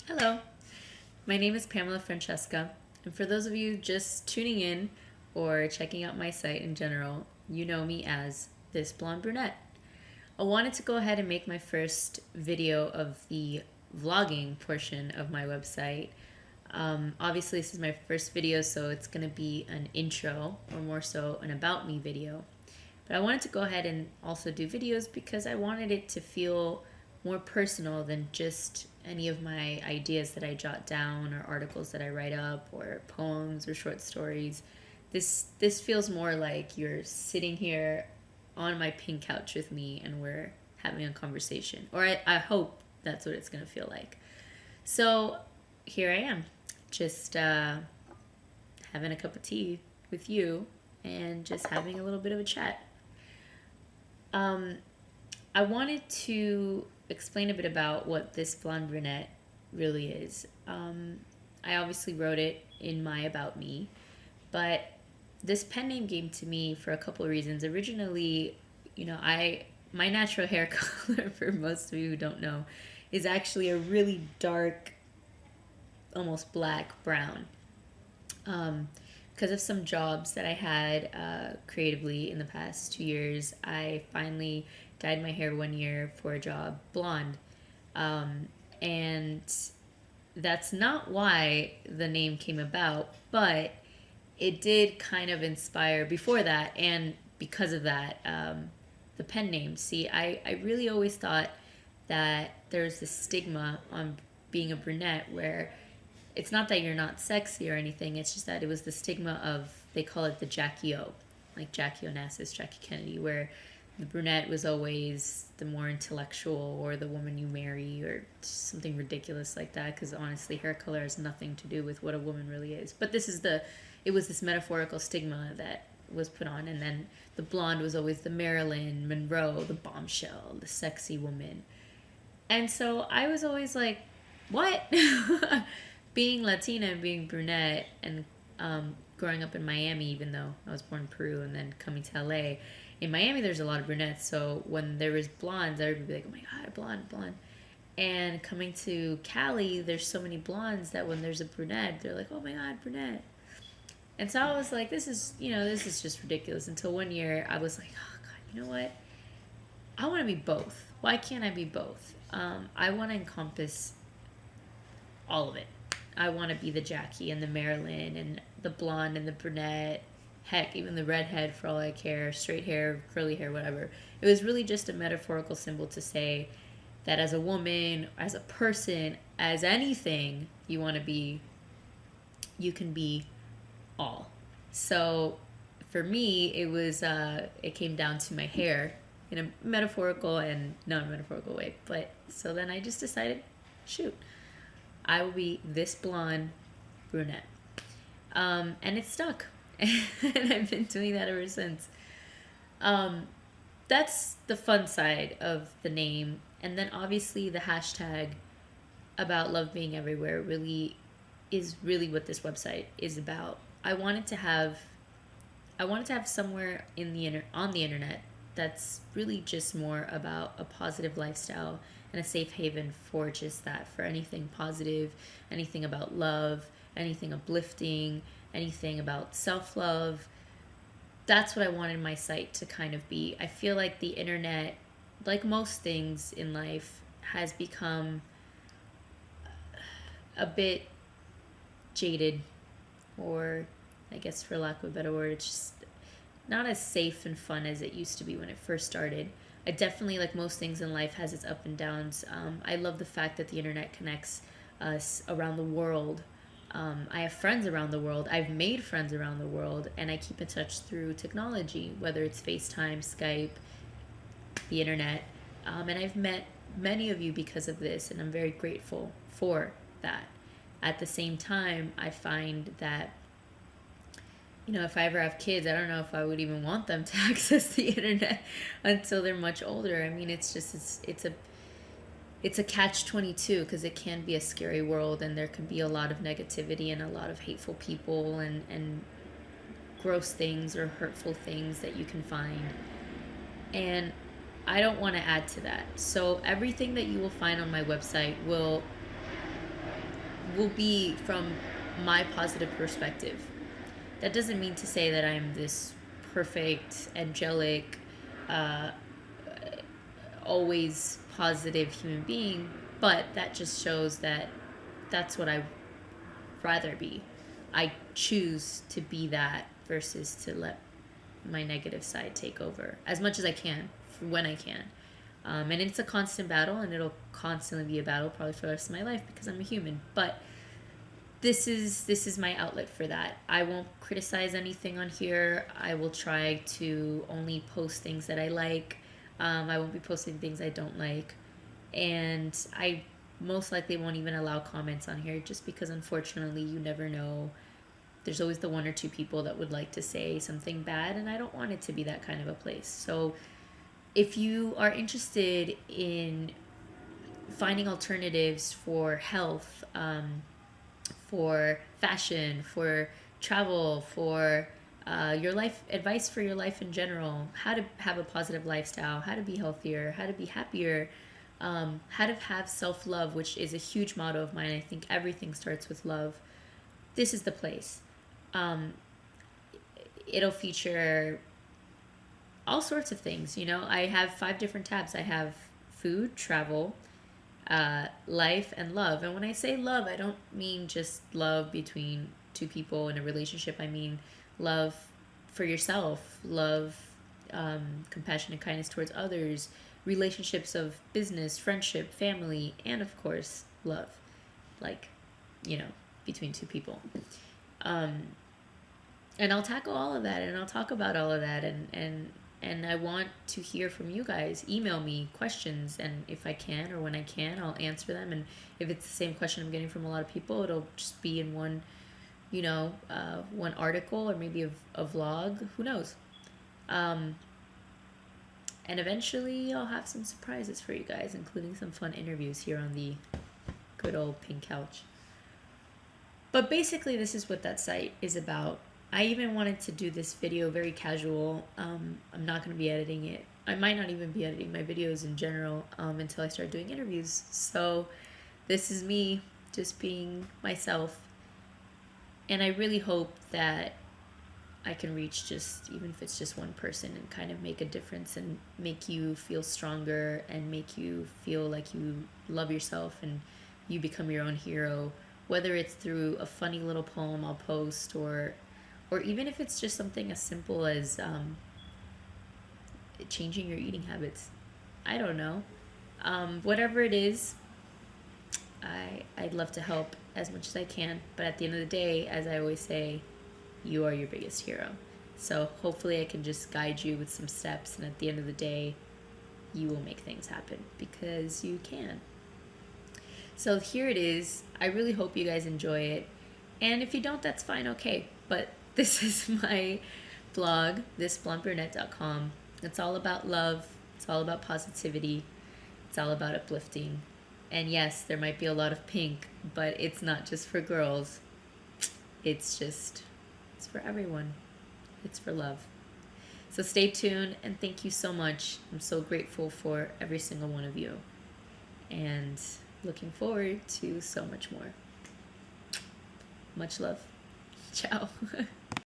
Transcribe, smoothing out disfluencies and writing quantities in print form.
Hello, my name is Pamela Francesca, and for those of you just tuning in or checking out my site in general, you know me as This Blonde Brunette. I wanted to go ahead and make my first video of the vlogging portion of my website. Obviously, this is my first video, so it's going to be an intro or more so an about me video. But I wanted to go ahead and also do videos because I wanted it to feel more personal than just any of my ideas that I jot down or articles that I write up or poems or short stories. This feels more like you're sitting here on my pink couch with me and we're having a conversation. Or I hope that's what it's going to feel like. So here I am, just having a cup of tea with you and just having a little bit of a chat. I wanted to explain a bit about what This Blonde Brunette really is. I obviously wrote it in my About Me, but this pen name came to me for a couple of reasons. Originally, my natural hair color, for most of you who don't know, is actually a really dark, almost black brown. Because of some jobs that I had creatively in the past 2 years, I finally dyed my hair one year for a job blonde. And that's not why the name came about, but it did kind of inspire before that, and because of that, the pen name. See, I really always thought that there's this stigma on being a brunette where it's not that you're not sexy or anything, it's just that it was the stigma of, they call it the Jackie O, like Jackie Onassis, Jackie Kennedy, where the brunette was always the more intellectual or the woman you marry or something ridiculous like that, because honestly hair color has nothing to do with what a woman really is. But it was this metaphorical stigma that was put on, and then the blonde was always the Marilyn Monroe, the bombshell, the sexy woman. And so I was always like, what? Being Latina and being brunette and growing up in Miami, even though I was born in Peru and then coming to LA, in Miami there's a lot of brunettes, so when there was blondes, everybody would be like, oh my god, blonde, blonde. And coming to Cali, there's so many blondes that when there's a brunette, they're like, oh my god, brunette. And so I was like, this is just ridiculous, until one year I was like, oh god, you know what? I want to be both. Why can't I be both? I want to encompass all of it. I want to be the Jackie and the Marilyn and the blonde and the brunette. Heck, even the redhead for all I care, straight hair, curly hair, whatever. It was really just a metaphorical symbol to say that as a woman, as a person, as anything you want to be, you can be all. So for me, it came down to my hair in a metaphorical and non-metaphorical way. But so then I just decided, shoot, I will be this blonde brunette. And it stuck. And I've been doing that ever since. That's the fun side of the name. And then obviously the hashtag about love being everywhere really is really what this website is about. I wanted to have somewhere on the internet that's really just more about a positive lifestyle and a safe haven for just that, for anything positive, anything about love, anything uplifting, anything about self-love. That's what I wanted my site to kind of be. I feel like the internet, like most things in life, has become a bit jaded, or I guess for lack of a better word, it's just not as safe and fun as it used to be when it first started. I definitely, like most things in life, has its up and downs. I love the fact that the internet connects us around the world. I have friends around the world. I've made friends around the world, and I keep in touch through technology, whether it's FaceTime, Skype, the internet. And I've met many of you because of this, and I'm very grateful for that. At the same time, I find that, if I ever have kids, I don't know if I would even want them to access the internet until they're much older. I mean, it's a catch-22, because it can be a scary world, and there can be a lot of negativity and a lot of hateful people and gross things or hurtful things that you can find. And I don't want to add to that. So everything that you will find on my website will will be from my positive perspective. That doesn't mean to say that I'm this perfect, angelic, uh, always positive human being, but that just shows that that's what I'd rather be. I choose to be that versus to let my negative side take over as much as I can when I can. And it's a constant battle, and it'll constantly be a battle probably for the rest of my life because I'm a human. But this is my outlet for that. I won't criticize anything on here. I will try to only post things that I like. I won't be posting things I don't like, and I most likely won't even allow comments on here just because unfortunately you never know. There's always the one or two people that would like to say something bad, and I don't want it to be that kind of a place. So if you are interested in finding alternatives for health, for fashion, for travel, for your life advice for your life in general, how to have a positive lifestyle, how to be healthier, how to be happier, how to have self-love, which is a huge motto of mine. I think everything starts with love. This is the place. It'll feature all sorts of things. I have 5 different tabs. I have food, travel, life, and love. And when I say love, I don't mean just love between two people in a relationship. I mean love for yourself, love, compassion and kindness towards others, relationships of business, friendship, family, and of course, love. Like, between two people. And I'll tackle all of that, and I'll talk about all of that, and I want to hear from you guys. Email me questions, and if I can or when I can, I'll answer them. And if it's the same question I'm getting from a lot of people, it'll just be in one, one article or maybe a vlog. Who knows? And eventually I'll have some surprises for you guys, including some fun interviews here on the good old pink couch. But basically, this is what that site is about. I even wanted to do this video very casual. I'm not going to be editing it. I might not even be editing my videos in general until I start doing interviews. So this is me just being myself. And I really hope that I can reach even if it's just one person, and kind of make a difference and make you feel stronger and make you feel like you love yourself and you become your own hero, whether it's through a funny little poem I'll post, or even if it's just something as simple as changing your eating habits. I don't know. Whatever it is, I'd love to help as much as I can. But at the end of the day, as I always say, you are your biggest hero. So hopefully I can just guide you with some steps, and at the end of the day, you will make things happen because you can. So here it is. I really hope you guys enjoy it. And if you don't, that's fine, okay. But this is my blog, thisblondebrunette.com. It's all about love. It's all about positivity. It's all about uplifting. And yes, there might be a lot of pink, but it's not just for girls. It's for everyone. It's for love. So stay tuned, and thank you so much. I'm so grateful for every single one of you. And looking forward to so much more. Much love. Ciao.